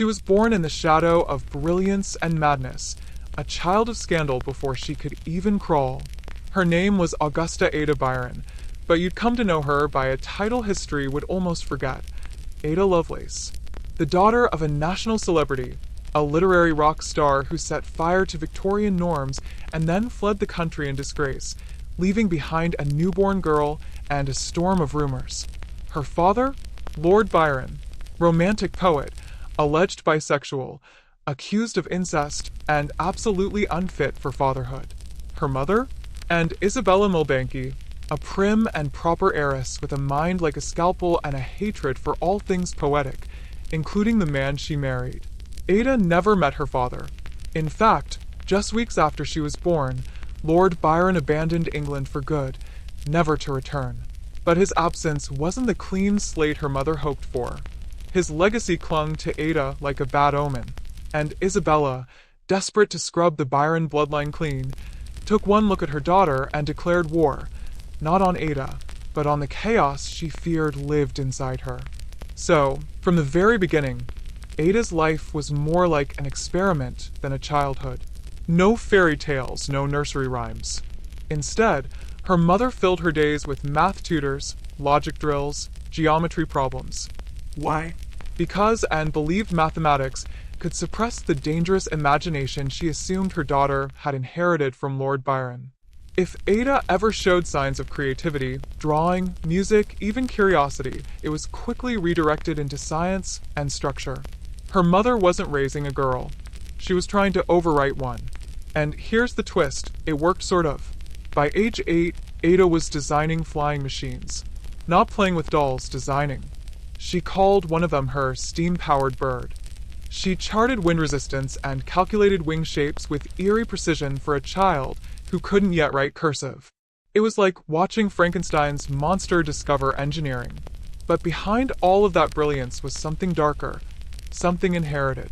She was born in the shadow of brilliance and madness, a child of scandal before she could even crawl. Her name was Augusta Ada Byron, but you'd come to know her by a title history would almost forget: Ada Lovelace. The daughter of a national celebrity, a literary rock star who set fire to Victorian norms and then fled the country in disgrace, leaving behind a newborn girl and a storm of rumors. Her father? Lord Byron, romantic poet, alleged bisexual, accused of incest, and absolutely unfit for fatherhood. Her mother? And Isabella Milbanke, a prim and proper heiress with a mind like a scalpel and a hatred for all things poetic, including the man she married. Ada never met her father. In fact, just weeks after she was born, Lord Byron abandoned England for good, never to return. But his absence wasn't the clean slate her mother hoped for. His legacy clung to Ada like a bad omen, and Isabella, desperate to scrub the Byron bloodline clean, took one look at her daughter and declared war, not on Ada, but on the chaos she feared lived inside her. So, from the very beginning, Ada's life was more like an experiment than a childhood. No fairy tales, no nursery rhymes. Instead, her mother filled her days with math tutors, logic drills, geometry problems. Why? Because Anne believed mathematics could suppress the dangerous imagination she assumed her daughter had inherited from Lord Byron. If Ada ever showed signs of creativity, drawing, music, even curiosity, it was quickly redirected into science and structure. Her mother wasn't raising a girl. She was trying to overwrite one. And here's the twist, it worked sort of. By age 8, Ada was designing flying machines. Not playing with dolls, designing. She called one of them her steam-powered bird. She charted wind resistance and calculated wing shapes with eerie precision for a child who couldn't yet write cursive. It was like watching Frankenstein's monster discover engineering. But behind all of that brilliance was something darker, something inherited.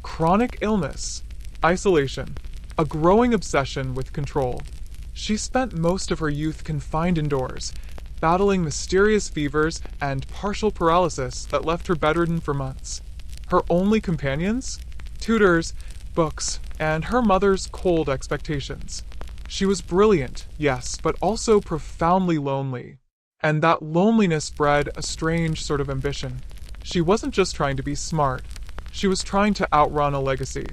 Chronic illness, isolation, a growing obsession with control. She spent most of her youth confined indoors, battling mysterious fevers and partial paralysis that left her bedridden for months. Her only companions? Tutors, books, and her mother's cold expectations. She was brilliant, yes, but also profoundly lonely. And that loneliness bred a strange sort of ambition. She wasn't just trying to be smart. She was trying to outrun a legacy.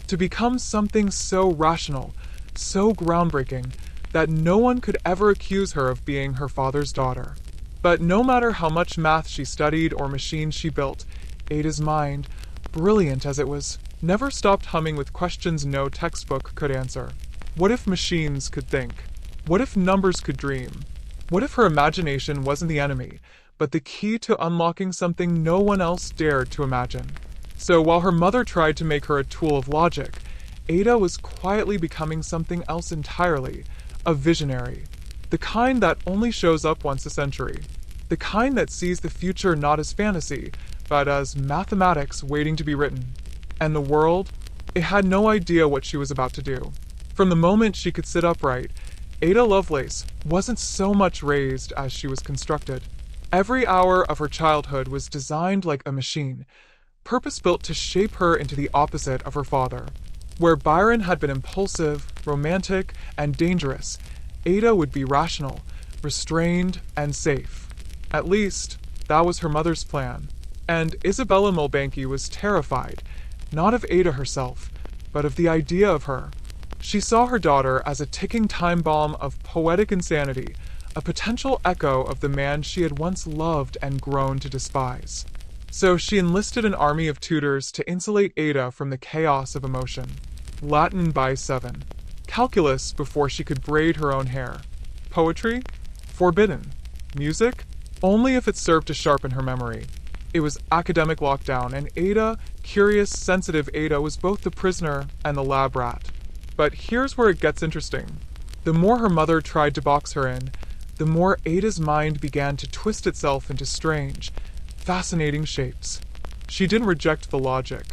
To become something so rational, so groundbreaking, that no one could ever accuse her of being her father's daughter. But no matter how much math she studied or machines she built, Ada's mind, brilliant as it was, never stopped humming with questions no textbook could answer. What if machines could think? What if numbers could dream? What if her imagination wasn't the enemy, but the key to unlocking something no one else dared to imagine? So while her mother tried to make her a tool of logic, Ada was quietly becoming something else entirely, a visionary. The kind that only shows up once a century. The kind that sees the future not as fantasy, but as mathematics waiting to be written. And the world? It had no idea what she was about to do. From the moment she could sit upright, Ada Lovelace wasn't so much raised as she was constructed. Every hour of her childhood was designed like a machine, purpose-built to shape her into the opposite of her father. Where Byron had been impulsive, romantic, and dangerous, Ada would be rational, restrained, and safe. At least, that was her mother's plan. And Isabella Milbanke was terrified, not of Ada herself, but of the idea of her. She saw her daughter as a ticking time bomb of poetic insanity, a potential echo of the man she had once loved and grown to despise. So she enlisted an army of tutors to insulate Ada from the chaos of emotion. Latin by 7. Calculus before she could braid her own hair. Poetry? Forbidden. Music? Only if it served to sharpen her memory. It was academic lockdown, and Ada, curious, sensitive Ada, was both the prisoner and the lab rat. But here's where it gets interesting. The more her mother tried to box her in, the more Ada's mind began to twist itself into strange, fascinating shapes. She didn't reject the logic.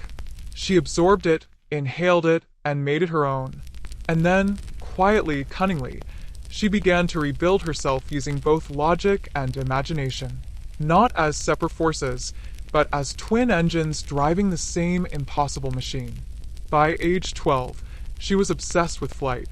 She absorbed it, inhaled it, and made it her own. And then, quietly, cunningly, she began to rebuild herself using both logic and imagination. Not as separate forces, but as twin engines driving the same impossible machine. By age 12, she was obsessed with flight.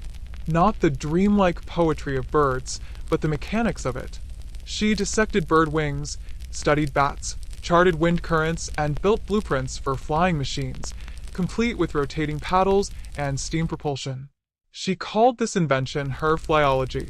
Not the dreamlike poetry of birds, but the mechanics of it. She dissected bird wings, studied bats, charted wind currents, and built blueprints for flying machines, complete with rotating paddles and steam propulsion. She called this invention her flyology.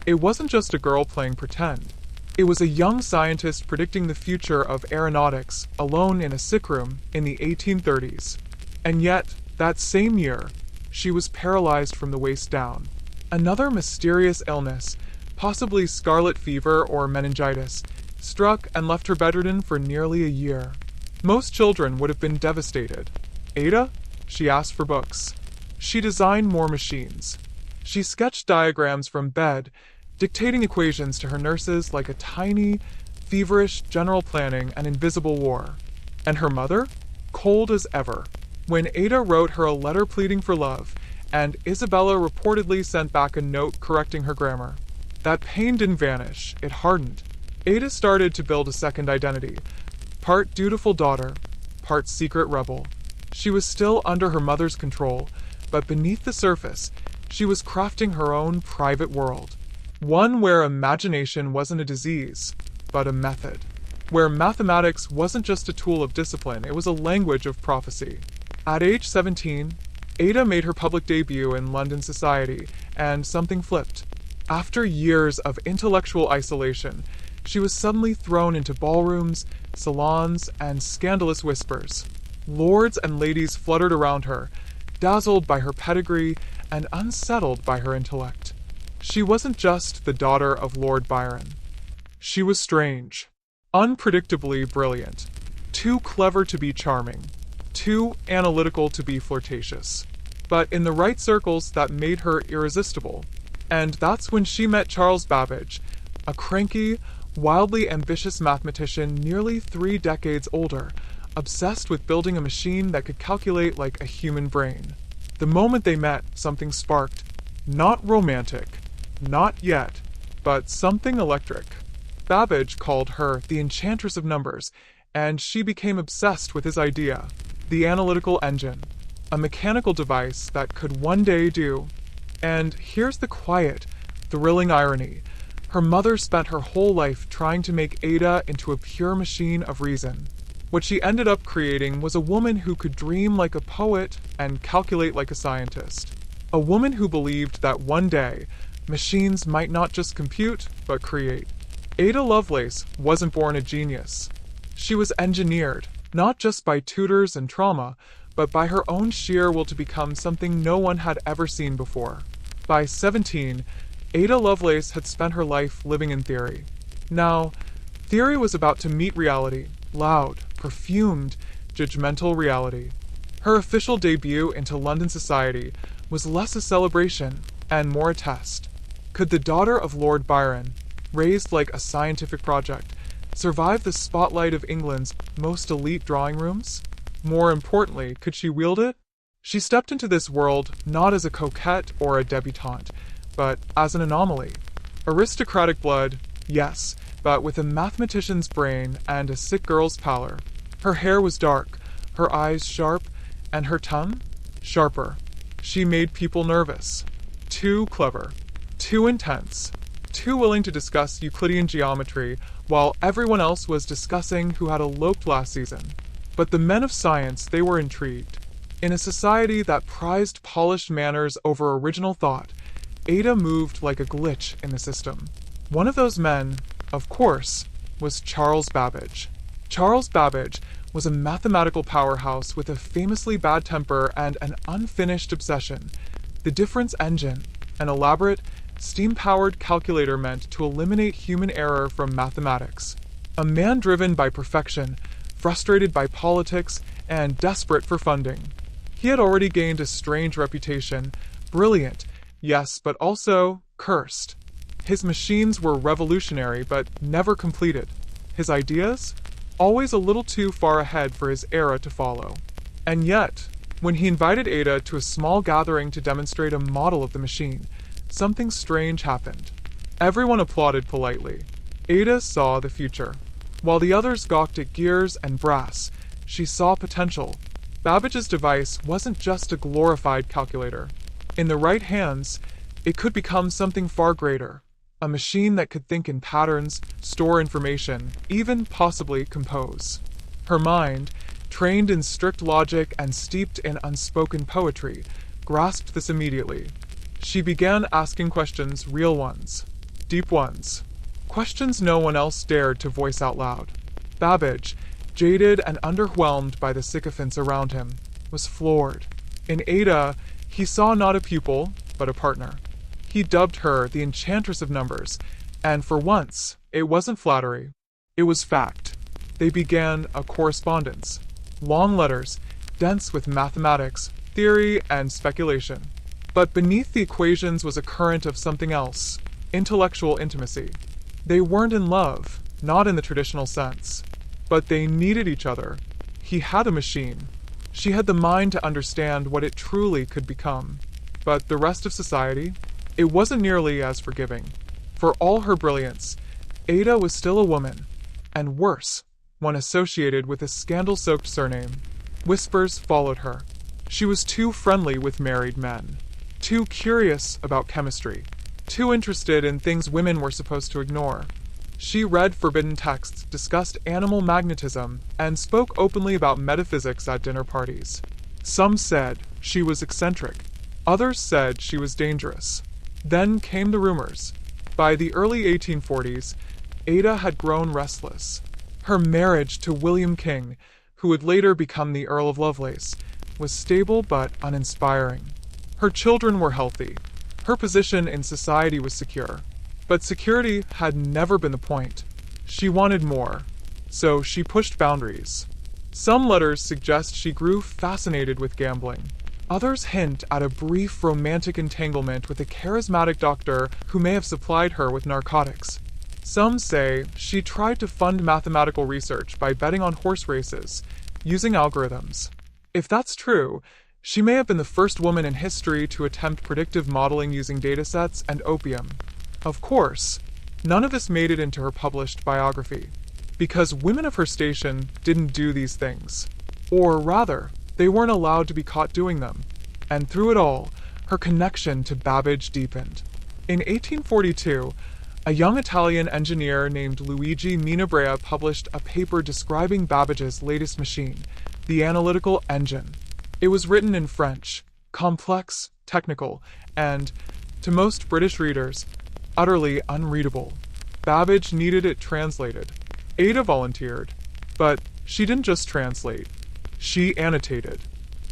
It wasn't just a girl playing pretend. It was a young scientist predicting the future of aeronautics alone in a sick room in the 1830s. And yet, that same year, she was paralyzed from the waist down. Another mysterious illness, possibly scarlet fever or meningitis, struck and left her bedridden for nearly a year. Most children would have been devastated. Ada? She asked for books. She designed more machines. She sketched diagrams from bed, dictating equations to her nurses like a tiny, feverish general planning an invisible war. And her mother? Cold as ever. When Ada wrote her a letter pleading for love, and Isabella reportedly sent back a note correcting her grammar. That pain didn't vanish, it hardened. Ada started to build a second identity, part dutiful daughter, part secret rebel. She was still under her mother's control, but beneath the surface, she was crafting her own private world. One where imagination wasn't a disease, but a method. Where mathematics wasn't just a tool of discipline, it was a language of prophecy. At age 17, Ada made her public debut in London society, and something flipped. After years of intellectual isolation, she was suddenly thrown into ballrooms, salons, and scandalous whispers. Lords and ladies fluttered around her, dazzled by her pedigree and unsettled by her intellect. She wasn't just the daughter of Lord Byron. She was strange, unpredictably brilliant, too clever to be charming, too analytical to be flirtatious. But in the right circles, that made her irresistible. And that's when she met Charles Babbage, a cranky, wildly ambitious mathematician nearly 3 decades older, obsessed with building a machine that could calculate like a human brain. The moment they met, something sparked. Not romantic. Not yet. But something electric. Babbage called her the enchantress of numbers, and she became obsessed with his idea. The analytical engine. A mechanical device that could one day do. And here's the quiet, thrilling irony. Her mother spent her whole life trying to make Ada into a pure machine of reason. What she ended up creating was a woman who could dream like a poet and calculate like a scientist. A woman who believed that one day, machines might not just compute, but create. Ada Lovelace wasn't born a genius. She was engineered, not just by tutors and trauma, but by her own sheer will to become something no one had ever seen before. By 17, Ada Lovelace had spent her life living in theory. Now, theory was about to meet reality, loud, perfumed, judgmental reality. Her official debut into London society was less a celebration and more a test. Could the daughter of Lord Byron, raised like a scientific project, survive the spotlight of England's most elite drawing rooms? More importantly, could she wield it? She stepped into this world not as a coquette or a debutante, but as an anomaly. Aristocratic blood, yes, but with a mathematician's brain and a sick girl's pallor. Her hair was dark, her eyes sharp, and her tongue sharper. She made people nervous. Too clever. Too intense. Too willing to discuss Euclidean geometry while everyone else was discussing who had eloped last season. But the men of science, they were intrigued. In a society that prized polished manners over original thought, Ada moved like a glitch in the system. One of those men, of course, was Charles Babbage. Charles Babbage was a mathematical powerhouse with a famously bad temper and an unfinished obsession. The difference engine, an elaborate, steam-powered calculator meant to eliminate human error from mathematics. A man driven by perfection, frustrated by politics, and desperate for funding. He had already gained a strange reputation, brilliant, yes, but also cursed. His machines were revolutionary, but never completed. His ideas? Always a little too far ahead for his era to follow. And yet, when he invited Ada to a small gathering to demonstrate a model of the machine, something strange happened. Everyone applauded politely. Ada saw the future. While the others gawked at gears and brass, she saw potential. Babbage's device wasn't just a glorified calculator. In the right hands, it could become something far greater. A machine that could think in patterns, store information, even possibly compose. Her mind, trained in strict logic and steeped in unspoken poetry, grasped this immediately. She began asking questions, real ones, deep ones. Questions no one else dared to voice out loud. Babbage, jaded and underwhelmed by the sycophants around him, was floored. In Ada, he saw not a pupil, but a partner. He dubbed her the enchantress of numbers, and for once, it wasn't flattery. It was fact. They began a correspondence. Long letters, dense with mathematics, theory, and speculation. But beneath the equations was a current of something else, intellectual intimacy. They weren't in love, not in the traditional sense. But they needed each other. He had a machine. She had the mind to understand what it truly could become. But the rest of society? It wasn't nearly as forgiving. For all her brilliance, Ada was still a woman, and worse, one associated with a scandal-soaked surname. Whispers followed her. She was too friendly with married men, too curious about chemistry, too interested in things women were supposed to ignore. She read forbidden texts, discussed animal magnetism, and spoke openly about metaphysics at dinner parties. Some said she was eccentric. Others said she was dangerous. Then came the rumors. By the early 1840s, Ada had grown restless. Her marriage to William King, who would later become the Earl of Lovelace, was stable but uninspiring. Her children were healthy. Her position in society was secure. But security had never been the point. She wanted more. So she pushed boundaries. Some letters suggest she grew fascinated with gambling. Others hint at a brief romantic entanglement with a charismatic doctor who may have supplied her with narcotics. Some say she tried to fund mathematical research by betting on horse races, using algorithms. If that's true, she may have been the first woman in history to attempt predictive modeling using datasets and opium. Of course, none of this made it into her published biography, because women of her station didn't do these things. Or rather, they weren't allowed to be caught doing them. And through it all, her connection to Babbage deepened. In 1842, a young Italian engineer named Luigi Minabrea published a paper describing Babbage's latest machine, the analytical engine. It was written in French, complex, technical, and, to most British readers, utterly unreadable. Babbage needed it translated. Ada volunteered, but she didn't just translate. She annotated.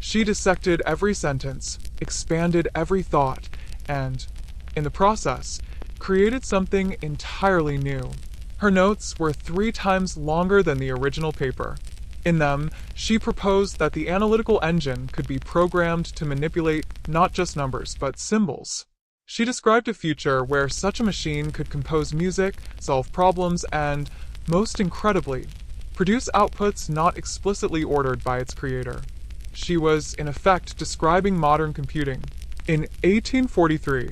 She dissected every sentence, expanded every thought, and, in the process, created something entirely new. Her notes were 3 times longer than the original paper. In them, she proposed that the analytical engine could be programmed to manipulate not just numbers, but symbols. She described a future where such a machine could compose music, solve problems, and, most incredibly, produce outputs not explicitly ordered by its creator. She was, in effect, describing modern computing. In 1843,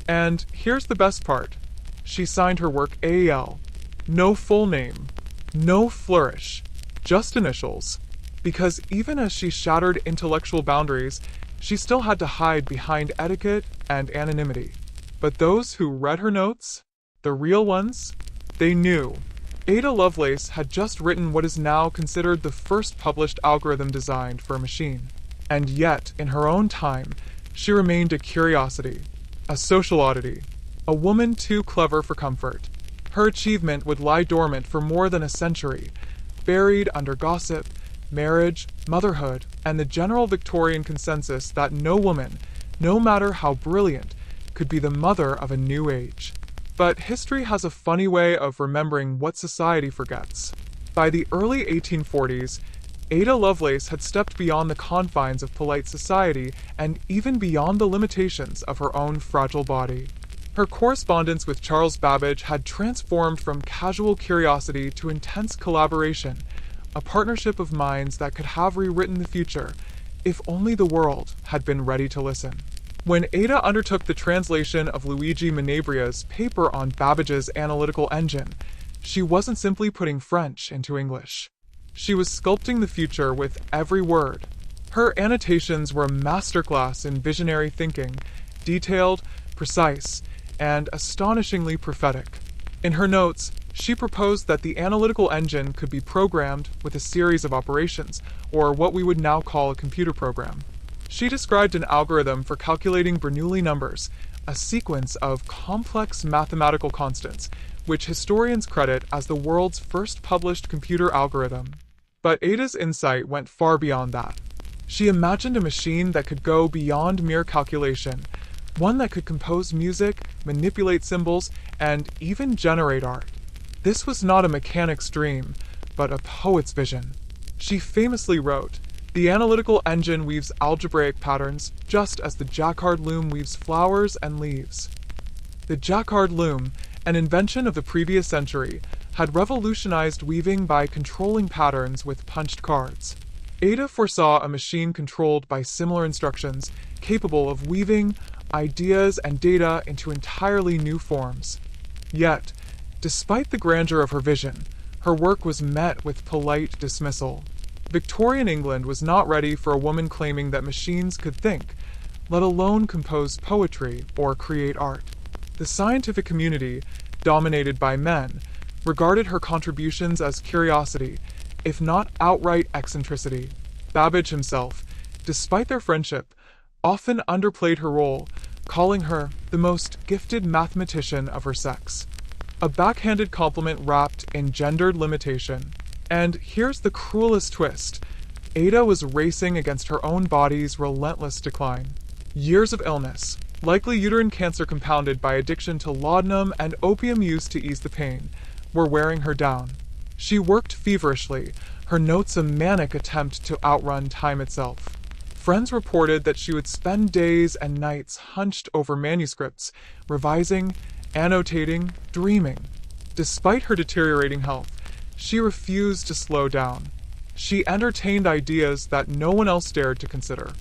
and here's the best part, she signed her work AL. No full name, no flourish, just initials. Because even as she shattered intellectual boundaries, she still had to hide behind etiquette and anonymity. But those who read her notes, the real ones, they knew. Ada Lovelace had just written what is now considered the first published algorithm designed for a machine. And yet, in her own time, she remained a curiosity, a social oddity, a woman too clever for comfort. Her achievement would lie dormant for more than a century, buried under gossip, marriage, motherhood, and the general Victorian consensus that no woman, no matter how brilliant, could be the mother of a new age. But history has a funny way of remembering what society forgets. By the early 1840s, Ada Lovelace had stepped beyond the confines of polite society and even beyond the limitations of her own fragile body. Her correspondence with Charles Babbage had transformed from casual curiosity to intense collaboration, a partnership of minds that could have rewritten the future, if only the world had been ready to listen. When Ada undertook the translation of Luigi Minabrea's paper on Babbage's analytical engine, She wasn't simply putting French into English. She was sculpting the future with every word. Her annotations were a masterclass in visionary thinking, detailed, precise, and astonishingly prophetic. In her notes, she proposed that the analytical engine could be programmed with a series of operations, or what we would now call a computer program. She described an algorithm for calculating Bernoulli numbers, a sequence of complex mathematical constants, which historians credit as the world's first published computer algorithm. But Ada's insight went far beyond that. She imagined a machine that could go beyond mere calculation, one that could compose music, manipulate symbols, and even generate art. This was not a mechanic's dream, but a poet's vision. She famously wrote, "The analytical engine weaves algebraic patterns, just as the jacquard loom weaves flowers and leaves." The jacquard loom, an invention of the previous century, had revolutionized weaving by controlling patterns with punched cards. Ada foresaw a machine controlled by similar instructions, capable of weaving ideas and data into entirely new forms. Yet, despite the grandeur of her vision, her work was met with polite dismissal. Victorian England was not ready for a woman claiming that machines could think, let alone compose poetry or create art. The scientific community, dominated by men, regarded her contributions as curiosity, if not outright eccentricity. Babbage himself, despite their friendship, often underplayed her role, calling her the most gifted mathematician of her sex. A backhanded compliment wrapped in gendered limitation. And here's the cruelest twist. Ada was racing against her own body's relentless decline. Years of illness, likely uterine cancer compounded by addiction to laudanum and opium used to ease the pain, were wearing her down. She worked feverishly, her notes a manic attempt to outrun time itself. Friends reported that she would spend days and nights hunched over manuscripts, revising, annotating, dreaming. Despite her deteriorating health, she refused to slow down. She entertained ideas that no one else dared to consider.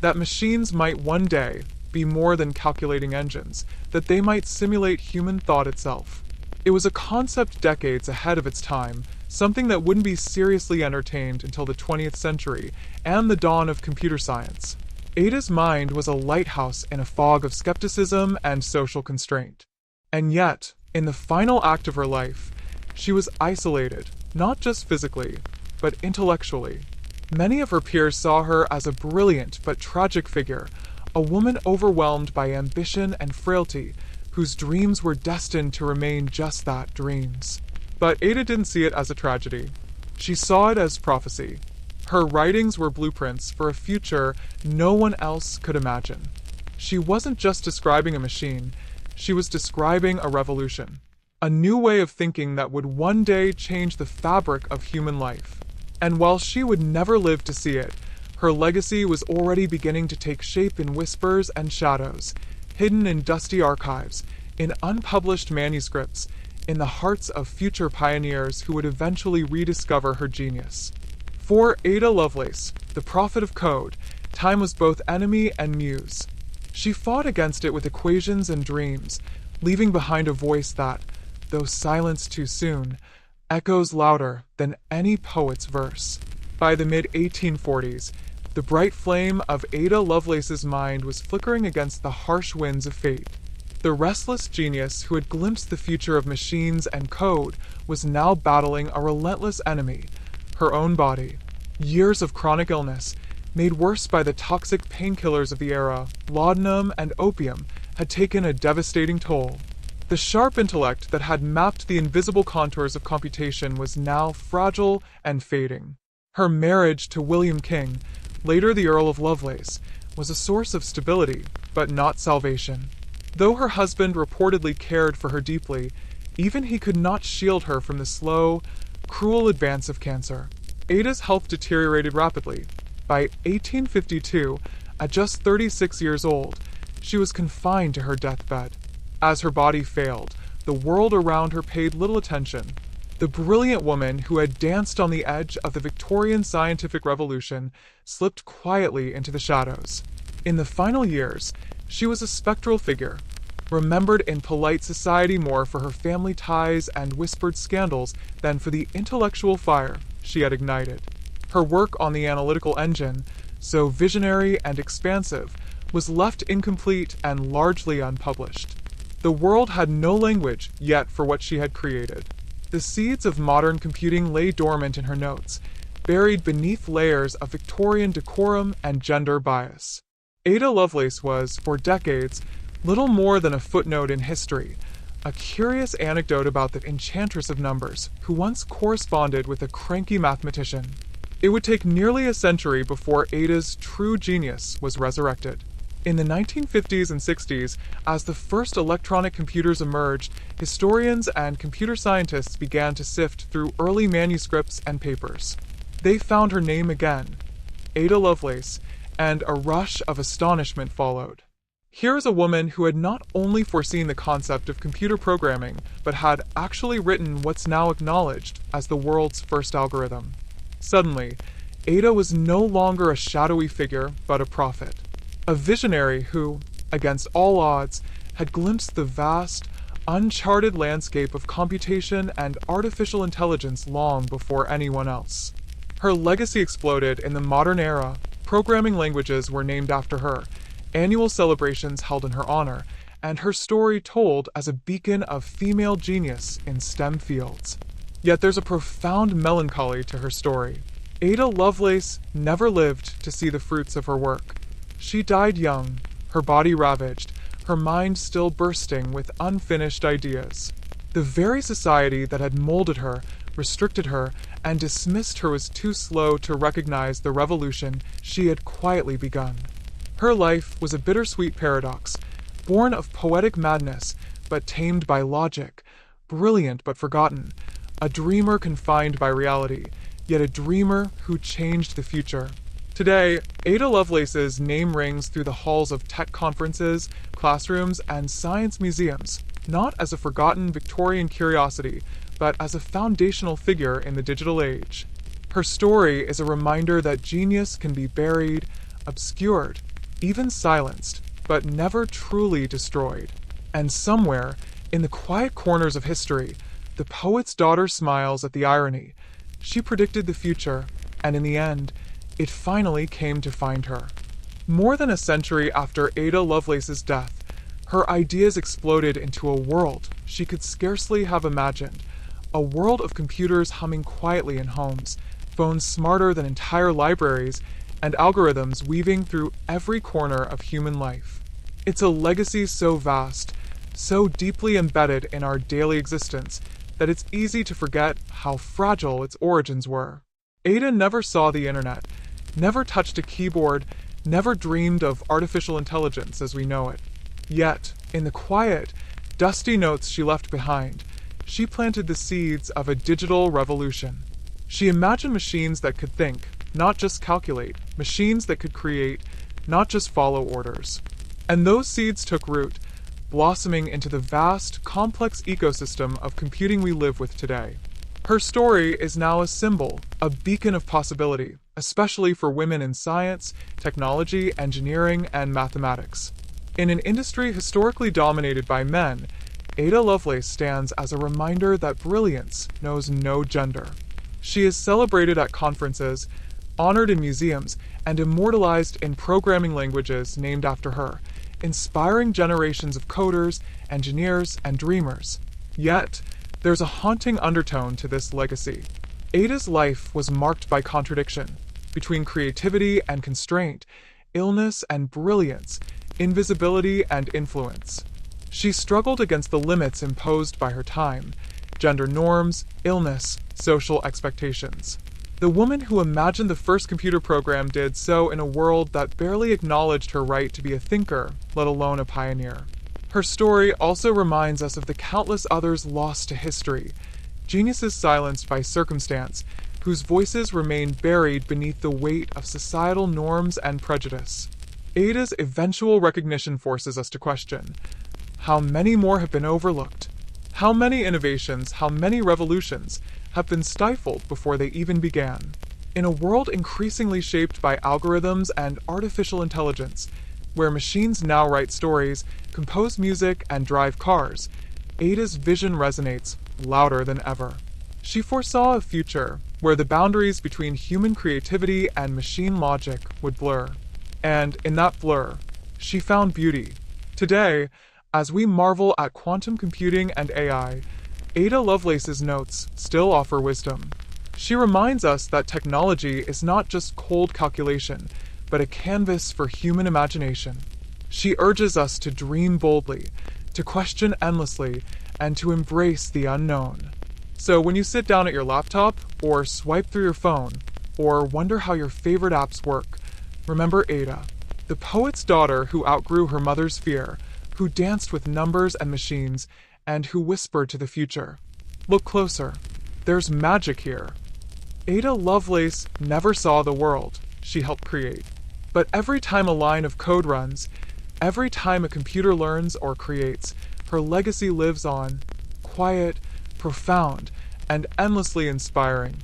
That machines might one day be more than calculating engines, that they might simulate human thought itself. It was a concept decades ahead of its time, something that wouldn't be seriously entertained until the 20th century and the dawn of computer science. Ada's mind was a lighthouse in a fog of skepticism and social constraint. And yet, in the final act of her life, she was isolated, not just physically, but intellectually. Many of her peers saw her as a brilliant but tragic figure, a woman overwhelmed by ambition and frailty, whose dreams were destined to remain just that, dreams. But Ada didn't see it as a tragedy. She saw it as prophecy. Her writings were blueprints for a future no one else could imagine. She wasn't just describing a machine, she was describing a revolution. A new way of thinking that would one day change the fabric of human life. And while she would never live to see it, her legacy was already beginning to take shape in whispers and shadows, hidden in dusty archives, in unpublished manuscripts, in the hearts of future pioneers who would eventually rediscover her genius. For Ada Lovelace, the prophet of code, time was both enemy and muse. She fought against it with equations and dreams, leaving behind a voice that, though silenced too soon, echoes louder than any poet's verse. By the mid-1840s, the bright flame of Ada Lovelace's mind was flickering against the harsh winds of fate. The restless genius who had glimpsed the future of machines and code was now battling a relentless enemy, her own body. Years of chronic illness, made worse by the toxic painkillers of the era, laudanum and opium, had taken a devastating toll. The sharp intellect that had mapped the invisible contours of computation was now fragile and fading. Her marriage to William King, later the Earl of Lovelace, was a source of stability, but not salvation. Though her husband reportedly cared for her deeply, even he could not shield her from the slow, cruel advance of cancer. Ada's health deteriorated rapidly. By 1852, at just 36 years old, she was confined to her deathbed. As her body failed, the world around her paid little attention. The brilliant woman who had danced on the edge of the Victorian scientific revolution slipped quietly into the shadows. In the final years, she was a spectral figure, remembered in polite society more for her family ties and whispered scandals than for the intellectual fire she had ignited. Her work on the analytical engine, so visionary and expansive, was left incomplete and largely unpublished. The world had no language yet for what she had created. The seeds of modern computing lay dormant in her notes, buried beneath layers of Victorian decorum and gender bias. Ada Lovelace was, for decades, little more than a footnote in history, a curious anecdote about the enchantress of numbers who once corresponded with a cranky mathematician. It would take nearly a century before Ada's true genius was resurrected. In the 1950s and 60s, as the first electronic computers emerged, historians and computer scientists began to sift through early manuscripts and papers. They found her name again, Ada Lovelace, and a rush of astonishment followed. Here is a woman who had not only foreseen the concept of computer programming, but had actually written what's now acknowledged as the world's first algorithm. Suddenly, Ada was no longer a shadowy figure, but a prophet. A visionary who, against all odds, had glimpsed the vast, uncharted landscape of computation and artificial intelligence long before anyone else. Her legacy exploded in the modern era. Programming languages were named after her, annual celebrations held in her honor, and her story told as a beacon of female genius in STEM fields. Yet there's a profound melancholy to her story. Ada Lovelace never lived to see the fruits of her work. She died young, her body ravaged, her mind still bursting with unfinished ideas. The very society that had molded her, restricted her, and dismissed her was too slow to recognize the revolution she had quietly begun. Her life was a bittersweet paradox, born of poetic madness, but tamed by logic, brilliant but forgotten, a dreamer confined by reality, yet a dreamer who changed the future. Today, Ada Lovelace's name rings through the halls of tech conferences, classrooms, and science museums, not as a forgotten Victorian curiosity, but as a foundational figure in the digital age. Her story is a reminder that genius can be buried, obscured, even silenced, but never truly destroyed. And somewhere, in the quiet corners of history, the poet's daughter smiles at the irony. She predicted the future, and in the end, it finally came to find her. More than a century after Ada Lovelace's death, her ideas exploded into a world she could scarcely have imagined, a world of computers humming quietly in homes, phones smarter than entire libraries, and algorithms weaving through every corner of human life. It's a legacy so vast, so deeply embedded in our daily existence, that it's easy to forget how fragile its origins were. Ada never saw the internet, never touched a keyboard, never dreamed of artificial intelligence as we know it. Yet, in the quiet, dusty notes she left behind, she planted the seeds of a digital revolution. She imagined machines that could think, not just calculate, machines that could create, not just follow orders. And those seeds took root, blossoming into the vast, complex ecosystem of computing we live with today. Her story is now a symbol, a beacon of possibility, especially for women in science, technology, engineering, and mathematics. In an industry historically dominated by men, Ada Lovelace stands as a reminder that brilliance knows no gender. She is celebrated at conferences, honored in museums, and immortalized in programming languages named after her, inspiring generations of coders, engineers, and dreamers. Yet, there's a haunting undertone to this legacy. Ada's life was marked by contradiction, between creativity and constraint, illness and brilliance, invisibility and influence. She struggled against the limits imposed by her time, gender norms, illness, social expectations. The woman who imagined the first computer program did so in a world that barely acknowledged her right to be a thinker, let alone a pioneer. Her story also reminds us of the countless others lost to history, geniuses silenced by circumstance, whose voices remain buried beneath the weight of societal norms and prejudice. Ada's eventual recognition forces us to question, how many more have been overlooked? How many innovations, how many revolutions have been stifled before they even began? In a world increasingly shaped by algorithms and artificial intelligence, Where machines now write stories, compose music, and drive cars, Ada's vision resonates louder than ever. She foresaw a future where the boundaries between human creativity and machine logic would blur. And in that blur, she found beauty. Today, as we marvel at quantum computing and AI, Ada Lovelace's notes still offer wisdom. She reminds us that technology is not just cold calculation, but a canvas for human imagination. She urges us to dream boldly, to question endlessly, and to embrace the unknown. So when you sit down at your laptop, or swipe through your phone, or wonder how your favorite apps work, remember Ada, the poet's daughter who outgrew her mother's fear, who danced with numbers and machines, and who whispered to the future. Look closer. There's magic here. Ada Lovelace never saw the world she helped create. But every time a line of code runs, every time a computer learns or creates, her legacy lives on, quiet, profound, and endlessly inspiring.